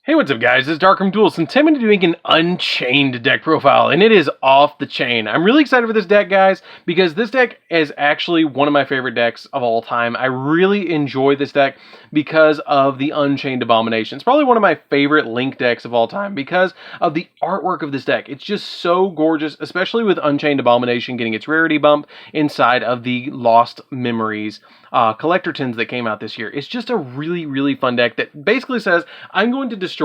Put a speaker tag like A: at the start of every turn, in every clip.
A: Hey, what's up guys, it's DarkArmedDuelist, and today I'm going to be doing an Unchained deck profile, and it is off the chain. I'm really excited for this deck, guys, because this deck is actually one of my favorite decks of all time. I really enjoy this deck because of the Unchained Abomination. It's probably one of my favorite Link decks of all time because of the artwork of this deck. It's just so gorgeous, especially with Unchained Abomination getting its rarity bump inside of the Lost Memories collector tins that came out this year. It's just a really fun deck that basically says, I'm going to destroy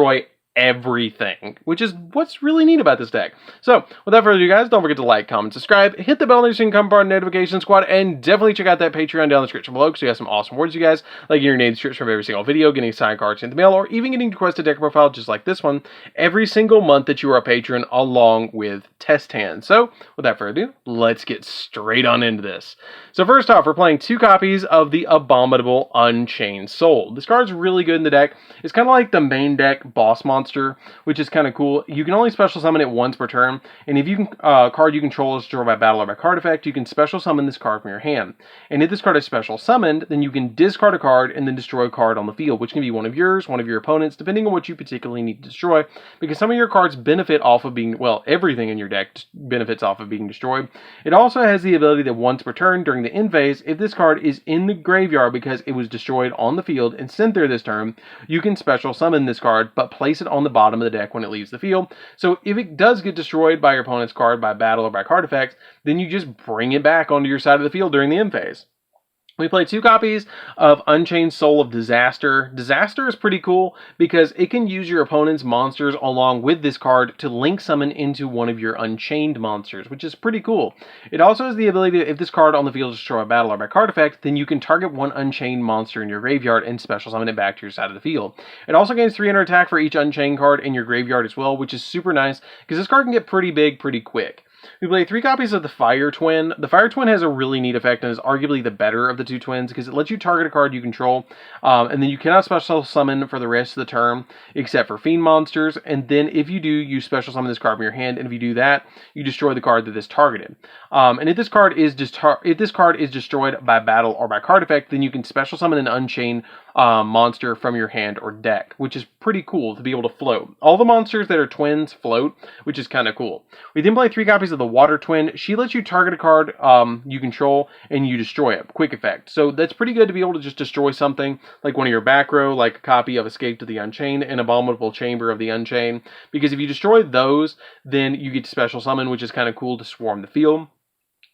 A: everything, which is what's really neat about this deck. So, without further ado, guys, don't forget to like, comment, subscribe, hit the bell so you can come part of the notification squad, and definitely check out that Patreon down in the description below because we have some awesome rewards, you guys, like getting your name description of every single video, getting signed cards in the mail, or even getting requested deck profile just like this one every single month that you are a patron, along with test hands. So, without further ado, let's get straight on into this. So first off, we're playing 2 copies of the Abominable Unchained Soul. This card's really good in the deck. It's kind of like the main deck boss monster, which is kind of cool. You can only special summon it once per turn, and if you can card you control is destroyed by battle or by card effect, you can special summon this card from your hand. And if this card is special summoned, then you can discard a card and then destroy a card on the field, which can be one of yours, one of your opponents, depending on what you particularly need to destroy, because some of your cards benefit off of being, well, everything in your deck benefits off of being destroyed. It also has the ability that once per turn during the end phase, if this card is in the graveyard because it was destroyed on the field and sent there this turn, you can special summon this card, but place it on the bottom of the deck when it leaves the field. So if it does get destroyed by your opponent's card by battle or by card effect, then you just bring it back onto your side of the field during the end phase. We play 2 copies of Unchained Soul of Disaster. Disaster is pretty cool because it can use your opponent's monsters along with this card to link summon into one of your Unchained monsters, which is pretty cool. It also has the ability that if this card on the field is destroyed by battle or by card effect, then you can target one Unchained monster in your graveyard and special summon it back to your side of the field. It also gains 300 attack for each Unchained card in your graveyard as well, which is super nice because this card can get pretty big pretty quick. We play 3 copies of the Fire Twin. The Fire Twin has a really neat effect and is arguably the better of the 2 twins because it lets you target a card you control, and then you cannot special summon for the rest of the turn except for Fiend monsters, and then if you do, you special summon this card from your hand, and if you do that, you destroy the card that is targeted. And if this card is destroyed by battle or by card effect, then you can special summon an Unchained monster from your hand or deck, which is pretty cool to be able to float. All the monsters that are twins float, which is kind of cool. We then play 3 copies of the Water Twin. She lets you target a card you control and you destroy it. Quick effect. So that's pretty good to be able to just destroy something like one of your back row, like a copy of Escape to the Unchained and Abominable Chamber of the Unchained, because if you destroy those, then you get to special summon, which is kind of cool to swarm the field.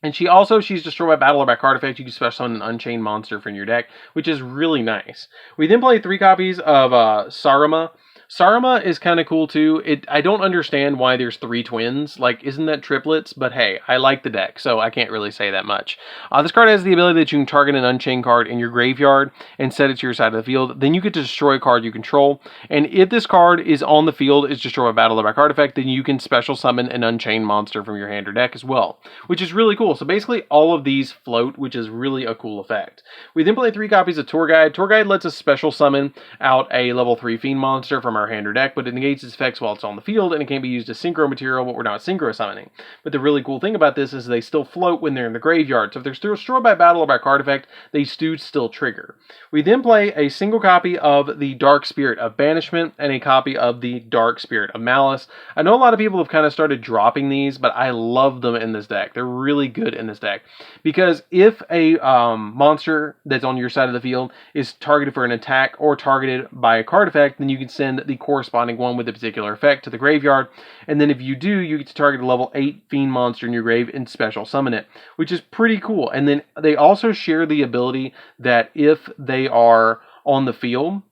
A: And she's destroyed by battle or by card effect, you can special summon an Unchained monster from your deck, which is really nice. We then play 3 copies of Sarama. Sarama is kind of cool too. I don't understand why there's 3 twins. Like, isn't that triplets? But hey, I like the deck, so I can't really say that much. This card has the ability that you can target an Unchained card in your graveyard and set it to your side of the field. Then you get to destroy a card you control. And if this card is on the field, is destroyed by battle or by card effect, then you can special summon an Unchained monster from your hand or deck as well, which is really cool. So basically, all of these float, which is really a cool effect. We then play 3 copies of Tour Guide. Tour Guide lets us special summon out a level 3 Fiend monster from our hand or deck, but it negates its effects while it's on the field, and it can be used as synchro material, but we're not synchro summoning. But the really cool thing about this is they still float when they're in the graveyard, so if they're still destroyed by battle or by card effect, they do still trigger. We then play a single copy of the Dark Spirit of Banishment and a copy of the Dark Spirit of Malice. I know a lot of people have kind of started dropping these, but I love them in this deck. They're really good in this deck, because if a monster that's on your side of the field is targeted for an attack or targeted by a card effect, then you can send the corresponding one with a particular effect to the graveyard, and then if you do, you get to target a level 8 Fiend monster in your grave and special summon it, which is pretty cool. And then they also share the ability that if they are on the field,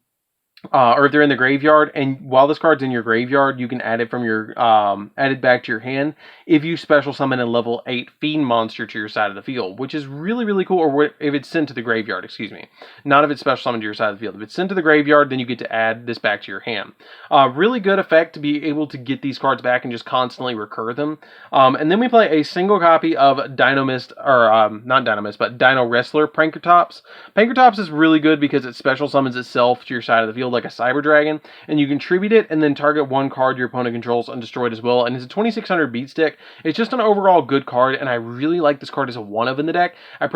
A: or if they're in the graveyard, and while this card's in your graveyard, you can add it from your add it back to your hand if you special summon a level 8 Fiend monster to your side of the field, which is really cool. Or if it's sent to the graveyard, excuse me, not if it's special summoned to your side of the field. If it's sent to the graveyard, then you get to add this back to your hand. Really good effect to be able to get these cards back and just constantly recur them. And then we play a single copy of Dinomist, or not Dinomist, but Dino Wrestler Pankratops. Pankratops is really good because it special summons itself to your side of the field. field like a Cyber Dragon, and you contribute it and then target one card your opponent controls undestroyed as well. And it's a 2600 beat stick. It's just an overall good card, and I really like this card as a 1-of in the deck. I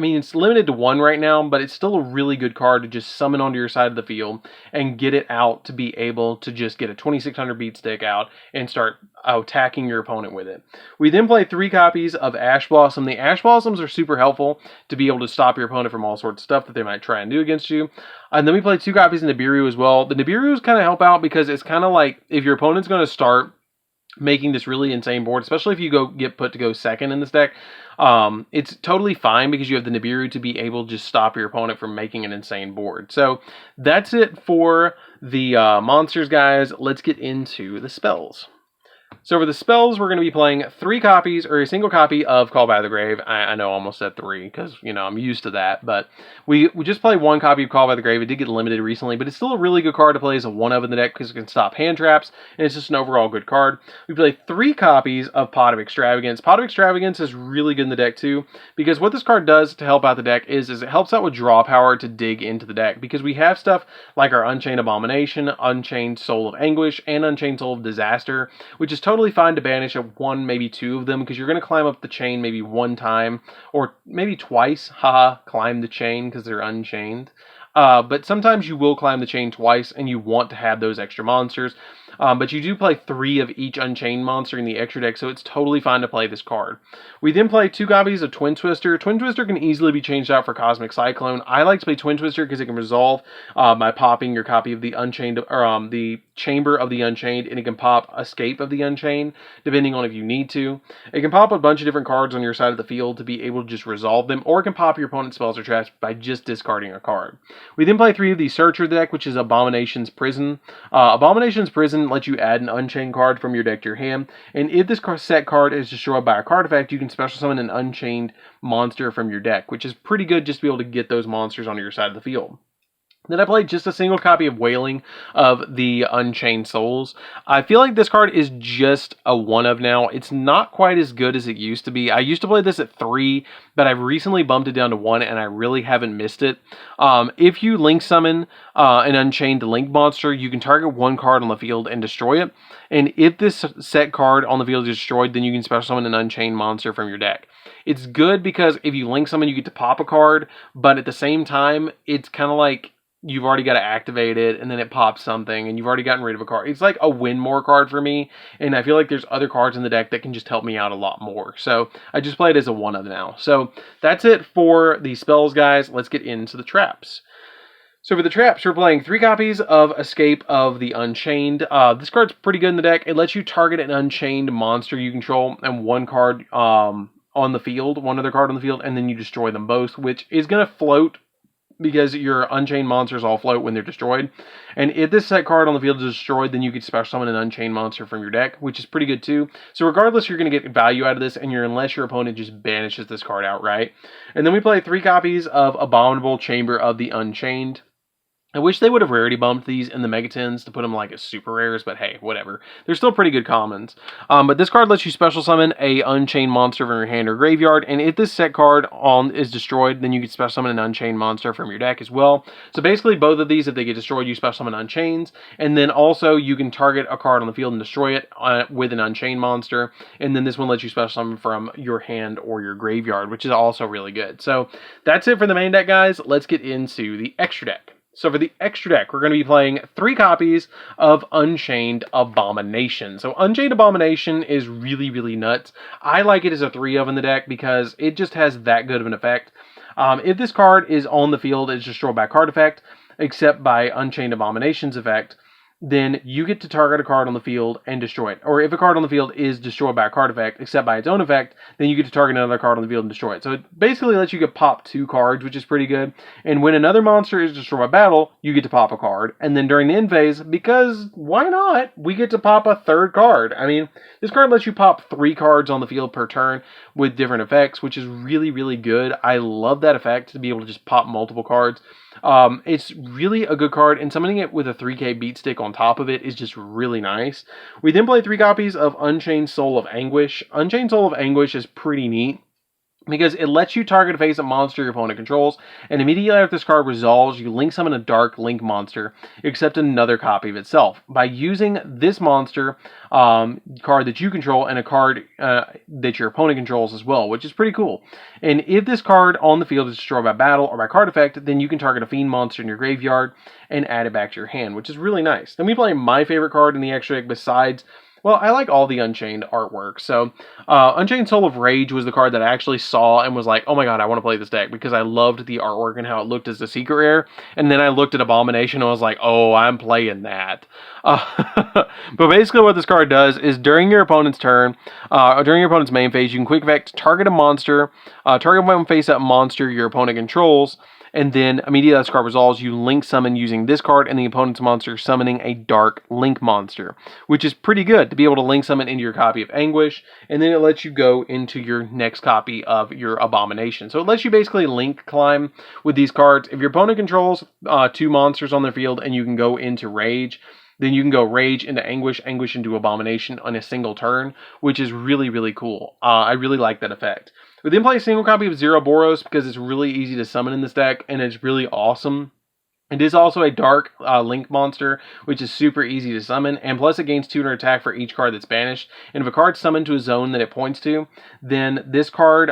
A: mean, it's limited to 1 right now, but it's still a really good card to just summon onto your side of the field and get it out to be able to just get a 2600 beat stick out and start attacking your opponent with it. We then play 3 copies of Ash Blossom. The Ash Blossoms are super helpful to be able to stop your opponent from all sorts of stuff that they might try and do against you. And then we play 2 copies of Nibiru as well. The Nibirus kind of help out because it's kind of like if your opponent's going to start making this really insane board, especially if you get put to go second in this deck, it's totally fine because you have the Nibiru to be able to just stop your opponent from making an insane board. So that's it for the monsters, guys. Let's get into the spells. So for the spells, we're going to be playing 3 copies, or a single copy of Call by the Grave. I know I almost said 3, because, you know, I'm used to that. But we just play 1 copy of Call by the Grave. It did get limited recently, but it's still a really good card to play as a 1-of in the deck, because it can stop hand traps, and it's just an overall good card. We play 3 copies of Pot of Extravagance. Pot of Extravagance is really good in the deck, too, because what this card does to help out the deck is it helps out with draw power to dig into the deck, because we have stuff like our Unchained Abomination, Unchained Soul of Anguish, and Unchained Soul of Disaster, which is totally fine to banish at 1, maybe 2 of them, because you're going to climb up the chain maybe 1 time, or maybe twice, climb the chain, because they're unchained. But sometimes you will climb the chain twice, and you want to have those extra monsters. But you do play 3 of each Unchained monster in the extra deck, so it's totally fine to play this card. We then play 2 copies of Twin Twister. Twin Twister can easily be changed out for Cosmic Cyclone. I like to play Twin Twister because it can resolve by popping your copy of the Unchained, or the Chamber of the Unchained, and it can pop Escape of the Unchained, depending on if you need to. It can pop a bunch of different cards on your side of the field to be able to just resolve them, or it can pop your opponent's spells or traps by just discarding a card. We then play 3 of the Searcher deck, which is Abomination's Prison. Abomination's Prison lets you add an Unchained card from your deck to your hand, and if this set card is destroyed by a card effect, you can special summon an Unchained monster from your deck, which is pretty good just to be able to get those monsters onto your side of the field. Then I played just a single copy of Wailing of the Unchained Souls. I feel like this card is just a 1-of now. It's not quite as good as it used to be. I used to play this at 3, but I've recently bumped it down to 1, and I really haven't missed it. If you link summon an Unchained Link monster, you can target 1 card on the field and destroy it. And if this set card on the field is destroyed, then you can special summon an Unchained monster from your deck. It's good because if you link summon, you get to pop a card, but at the same time, it's kind of like you've already got to activate it, and then it pops something, and you've already gotten rid of a card. It's like a win more card for me, and I feel like there's other cards in the deck that can just help me out a lot more. So I just play it as a 1-of now. So that's it for the spells, guys. Let's get into the traps. So for the traps, we're playing 3 copies of Escape of the Unchained. This card's pretty good in the deck. It lets you target an Unchained monster you control and 1 card on the field, 1 other card on the field, and then you destroy them both, which is going to float because your Unchained monsters all float when they're destroyed. And if this set card on the field is destroyed, then you can special summon an Unchained monster from your deck, which is pretty good too. So regardless, you're going to get value out of this, and unless your opponent just banishes this card outright. And then we play 3 copies of Abominable Chamber of the Unchained. I wish they would have rarity bumped these in the Megatins to put them like as super rares, but hey, whatever. They're still pretty good commons. But this card lets you special summon a Unchained monster from your hand or graveyard, and if this set card is destroyed, then you can special summon an Unchained monster from your deck as well. So basically, both of these, if they get destroyed, you special summon Unchains, and then also you can target a card on the field and destroy it with an Unchained monster, and then this one lets you special summon from your hand or your graveyard, which is also really good. So that's it for the main deck, guys. Let's get into the extra deck. So for the extra deck, we're going to be playing 3 copies of Unchained Abomination. So Unchained Abomination is really, really nuts. I like it as a 3-of in the deck because it just has that good of an effect. If this card is on the field, it's destroyed by card effect, except by Unchained Abomination's effect, then you get to target a card on the field and destroy it. Or if a card on the field is destroyed by a card effect, except by its own effect, then you get to target another card on the field and destroy it. So it basically lets you get pop 2 cards, which is pretty good. And when another monster is destroyed by battle, you get to pop a card. And then during the end phase, because why not, we get to pop a 3rd card. I mean, this card lets you pop 3 cards on the field per turn with different effects, which is really, really good. I love that effect, to be able to just pop multiple cards. It's really a good card, and summoning it with a 3k beat stick on top of it is just really nice. We then play 3 copies of Unchained Soul of Anguish. Unchained Soul of Anguish is pretty neat because it lets you target a face-up monster your opponent controls, and immediately after this card resolves, you link summon a dark link monster, except another copy of itself. By using this monster card that you control and a card that your opponent controls as well, which is pretty cool. And if this card on the field is destroyed by battle or by card effect, then you can target a fiend monster in your graveyard and add it back to your hand, which is really nice. Then we play my favorite card in the extra deck besides... Well, I like all the Unchained artwork. So, Unchained Soul of Rage was the card that I actually saw and was like, oh my god, I want to play this deck, because I loved the artwork and how it looked as a secret rare. And then I looked at Abomination and I was like, oh, I'm playing that. But basically what this card does is during your opponent's turn, during your opponent's main phase, you can quick effect target a monster, target one face-up monster your opponent controls, and then immediately as this card resolves, you link summon using this card and the opponent's monster summoning a dark link monster, which is pretty good to be able to link summon into your copy of Anguish, and then it lets you go into your next copy of your Abomination. So it lets you basically link climb with these cards. If your opponent controls 2 monsters on their field and you can go into Rage, then you can go Rage into Anguish, Anguish into Abomination on a single turn, which is really, really cool. I really like that effect. We then play a single copy of Zero-Boros because it's really easy to summon in this deck, and it's really awesome. It is also a dark link monster, which is super easy to summon, and plus it gains 200 attack for each card that's banished. And if a card's summoned to a zone that it points to, then this card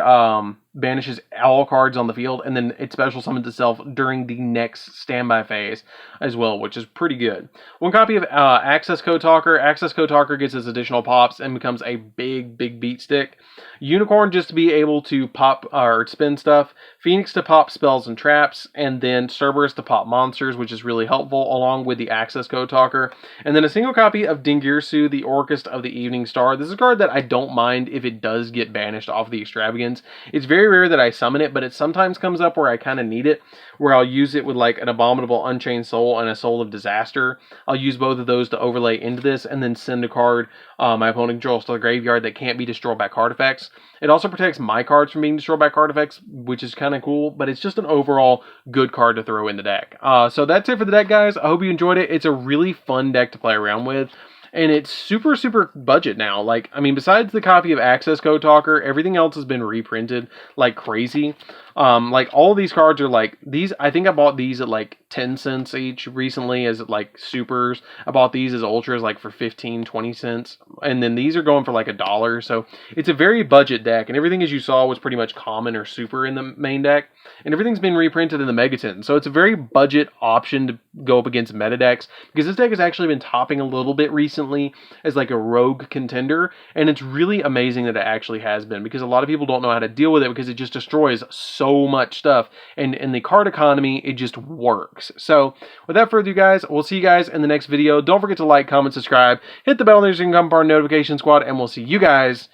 A: banishes all cards on the field, and then it special summons itself during the next standby phase as well, which is pretty good. One copy of Access Code Talker. Access Code Talker gets its additional pops and becomes a big beat stick. Unicorn just to be able to pop or spin stuff. Phoenix to pop spells and traps, and then Cerberus to pop monsters, which is really helpful, along with the Access Code Talker. And then a single copy of Dingirsu, the Orchest of the Evening Star. This is a card that I don't mind if it does get banished off the Extravagance. It's very rare that I summon it, but it sometimes comes up where I kind of need it, where I'll use it with like an Abominable Unchained Soul and a Soul of Disaster. I'll use both of those to overlay into this and then send a card my opponent controls to the graveyard that can't be destroyed by card effects. It also protects my cards from being destroyed by card effects, which is kind of cool, but it's just an overall good card to throw in the deck. So that's it for the deck, guys. I hope you enjoyed it. It's a really fun deck to play around with. And it's super budget now. Like, I mean, besides the copy of Access Code Talker, everything else has been reprinted like crazy. Like, all of these cards are like, these, I think I bought these at like 10 cents each recently as like supers. I bought these as ultras like for 15, 20 cents. And then these are going for like $1. So it's a very budget deck. And everything, as you saw, was pretty much common or super in the main deck. And everything's been reprinted in the Megaton. So it's a very budget option to go up against meta decks, because this deck has actually been topping a little bit recently as like a rogue contender. And it's really amazing that it actually has been, because a lot of people don't know how to deal with it because it just destroys so much stuff. And in the card economy, it just works. So without further ado, guys, we'll see you guys in the next video. Don't forget to like, comment, subscribe, hit the bell so you can become part of the notification squad, and we'll see you guys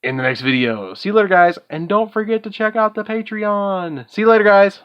A: in the next video. See you later, guys, and don't forget to check out the Patreon. See you later, guys.